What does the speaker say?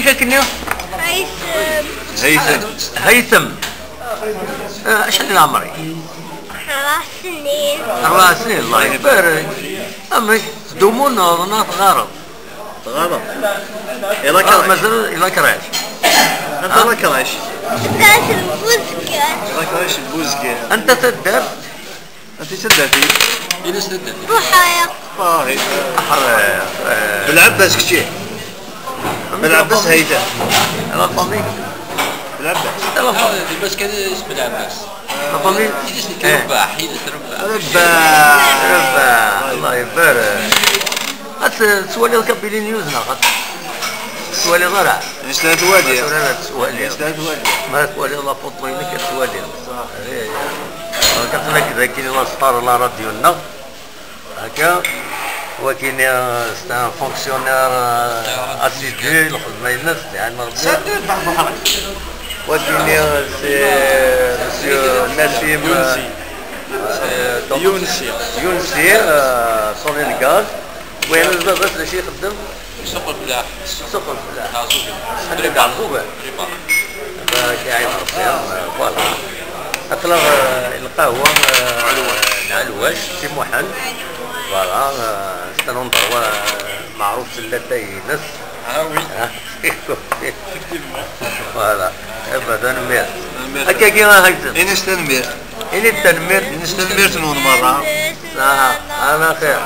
اسمك كنيو؟ هيثم. شحال عمري؟ 4 سنين. 4 سنين الله يبارك. أمي دومون ناض غارب. غارب. يلا كراش. مازال يلا كراش. أنت يلا كراش. كاس البوزكة. يلا كراش البوزكة. أنت تدار؟ أنت تدار فيه؟ ينس تدار. بحيق. باهي. حريق. بالعباس كشي. بالعباس هيدا. أنا طمي. بالعباس. أنا طمي. بس كان اسم بالعباس. طمي. رباح حيدة رباح. رباح. الله يبارك. هات سوالي الكابيلي نيوز ناخذ. سوالي ضرع. نسلات وادي. سوالي. نسلات وادي. ما سوالي الله فوطوينك سوالي. كتنا كذا كاين لا ستار لا راديونا هكا وكاين ستا فونكسيونير اسيدو الخدمه الناس يعني مربوط وكاين سي مسيو نسيم يونسي صوني الغاز وين بس شي يخدم سوق الفلاح. سوق الفلاح سوق حد عقوبه كاين فوالا اطلق القهوه العلواش سي محل فوالا ستانوندر معروف سلاتي نس فوالا ابدا مير هكا كيما هكذا إنس تنمير إني التنمير إنس تنمير تنون مرة انا خير